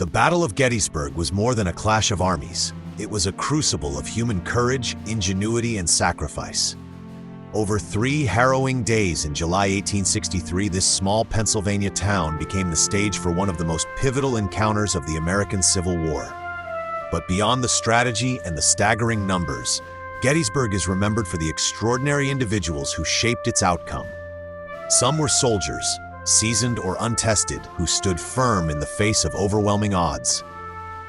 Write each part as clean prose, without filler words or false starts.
The Battle of Gettysburg was more than a clash of armies. It was a crucible of human courage, ingenuity, and sacrifice. Over 3 harrowing days in July 1863, this small Pennsylvania town became the stage for one of the most pivotal encounters of the American Civil War. But beyond the strategy and the staggering numbers, Gettysburg is remembered for the extraordinary individuals who shaped its outcome. Some were soldiers, seasoned or untested, who stood firm in the face of overwhelming odds.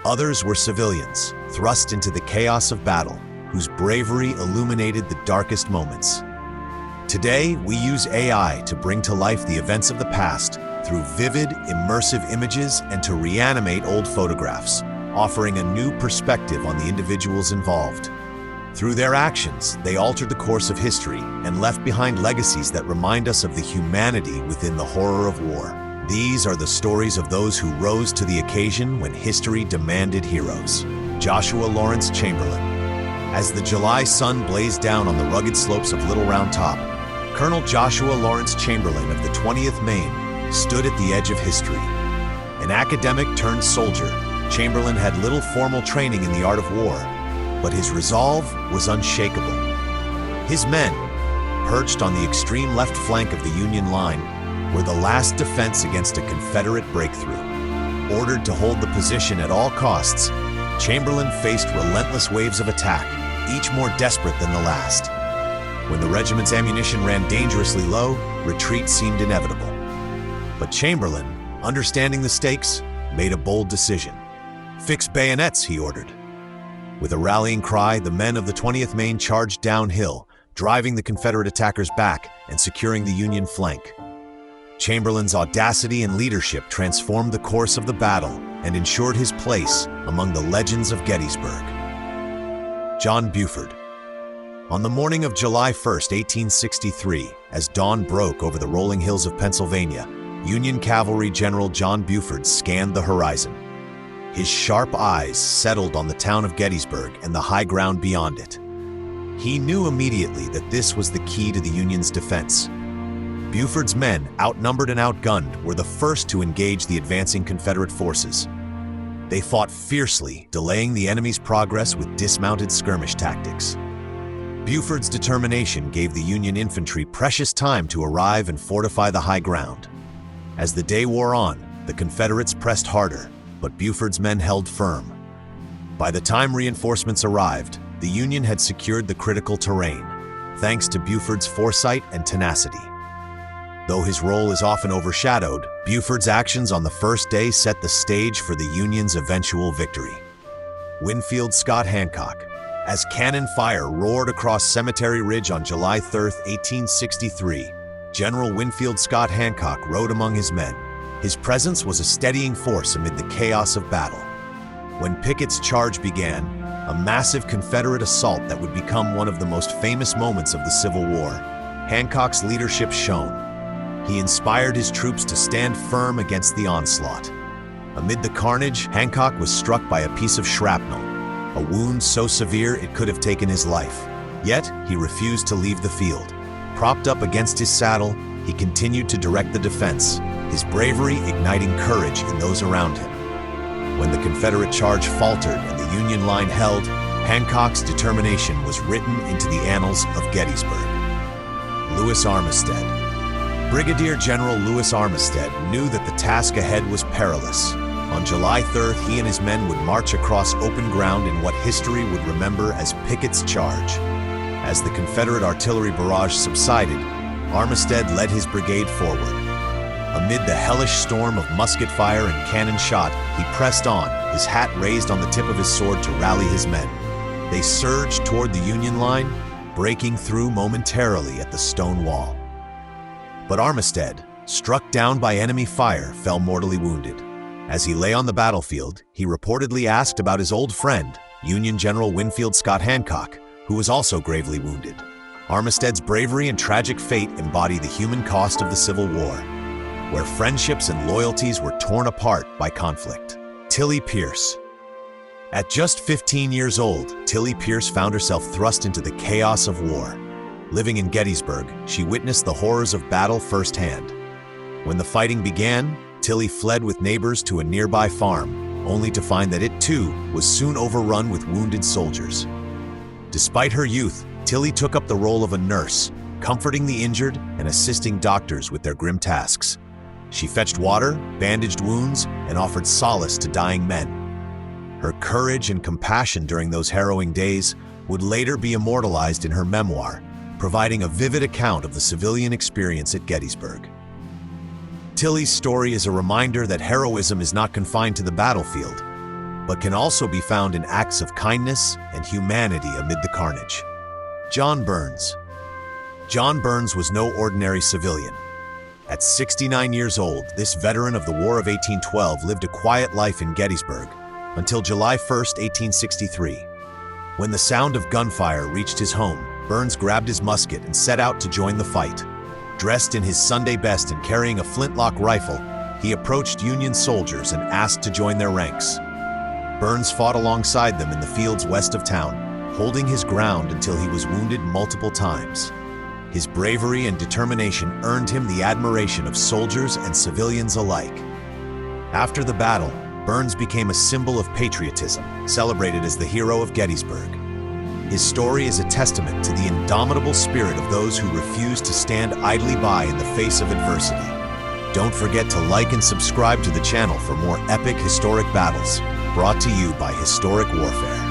Others were civilians, thrust into the chaos of battle, whose bravery illuminated the darkest moments. Today, we use AI to bring to life the events of the past through vivid, immersive images and to reanimate old photographs, offering a new perspective on the individuals involved. Through their actions, they altered the course of history and left behind legacies that remind us of the humanity within the horror of war. These are the stories of those who rose to the occasion when history demanded heroes. Joshua Lawrence Chamberlain. As the July sun blazed down on the rugged slopes of Little Round Top, Colonel Joshua Lawrence Chamberlain of the 20th Maine stood at the edge of history. An academic turned soldier, Chamberlain had little formal training in the art of war, but his resolve was unshakable. His men, perched on the extreme left flank of the Union line, were the last defense against a Confederate breakthrough. Ordered to hold the position at all costs, Chamberlain faced relentless waves of attack, each more desperate than the last. When the regiment's ammunition ran dangerously low, retreat seemed inevitable. But Chamberlain, understanding the stakes, made a bold decision. "Fix bayonets," he ordered. With a rallying cry, the men of the 20th Maine charged downhill, driving the Confederate attackers back and securing the Union flank. Chamberlain's audacity and leadership transformed the course of the battle and ensured his place among the legends of Gettysburg. John Buford. On the morning of July 1st, 1863, as dawn broke over the rolling hills of Pennsylvania, Union Cavalry General John Buford scanned the horizon. His sharp eyes settled on the town of Gettysburg and the high ground beyond it. He knew immediately that this was the key to the Union's defense. Buford's men, outnumbered and outgunned, were the first to engage the advancing Confederate forces. They fought fiercely, delaying the enemy's progress with dismounted skirmish tactics. Buford's determination gave the Union infantry precious time to arrive and fortify the high ground. As the day wore on, the Confederates pressed harder, but Buford's men held firm. By the time reinforcements arrived, the Union had secured the critical terrain, thanks to Buford's foresight and tenacity. Though his role is often overshadowed, Buford's actions on the first day set the stage for the Union's eventual victory. Winfield Scott Hancock. As cannon fire roared across Cemetery Ridge on July 3, 1863, General Winfield Scott Hancock rode among his men. His presence was a steadying force amid the chaos of battle. When Pickett's charge began, a massive Confederate assault that would become one of the most famous moments of the Civil War, Hancock's leadership shone. He inspired his troops to stand firm against the onslaught. Amid the carnage, Hancock was struck by a piece of shrapnel, a wound so severe it could have taken his life. Yet, he refused to leave the field. Propped up against his saddle, he continued to direct the defense, his bravery igniting courage in those around him. When the Confederate charge faltered and the Union line held, Hancock's determination was written into the annals of Gettysburg. Lewis Armistead. Brigadier General Lewis Armistead knew that the task ahead was perilous. On July 3rd, he and his men would march across open ground in what history would remember as Pickett's Charge. As the Confederate artillery barrage subsided, Armistead led his brigade forward. Amid the hellish storm of musket fire and cannon shot, he pressed on, his hat raised on the tip of his sword to rally his men. They surged toward the Union line, breaking through momentarily at the stone wall. But Armistead, struck down by enemy fire, fell mortally wounded. As he lay on the battlefield, he reportedly asked about his old friend, Union General Winfield Scott Hancock, who was also gravely wounded. Armistead's bravery and tragic fate embody the human cost of the Civil War, where friendships and loyalties were torn apart by conflict. Tilly Pierce. At just 15 years old, Tilly Pierce found herself thrust into the chaos of war. Living in Gettysburg, she witnessed the horrors of battle firsthand. When the fighting began, Tilly fled with neighbors to a nearby farm, only to find that it too was soon overrun with wounded soldiers. Despite her youth, Tilly took up the role of a nurse, comforting the injured and assisting doctors with their grim tasks. She fetched water, bandaged wounds, and offered solace to dying men. Her courage and compassion during those harrowing days would later be immortalized in her memoir, providing a vivid account of the civilian experience at Gettysburg. Tilly's story is a reminder that heroism is not confined to the battlefield, but can also be found in acts of kindness and humanity amid the carnage. John Burns. John Burns was no ordinary civilian. At 69 years old, this veteran of the War of 1812 lived a quiet life in Gettysburg until July 1, 1863. When the sound of gunfire reached his home, Burns grabbed his musket and set out to join the fight. Dressed in his Sunday best and carrying a flintlock rifle, he approached Union soldiers and asked to join their ranks. Burns fought alongside them in the fields west of town, holding his ground until he was wounded multiple times. His bravery and determination earned him the admiration of soldiers and civilians alike. After the battle, Burns became a symbol of patriotism, celebrated as the hero of Gettysburg. His story is a testament to the indomitable spirit of those who refuse to stand idly by in the face of adversity. Don't forget to like and subscribe to the channel for more epic historic battles, brought to you by Historic Warfare.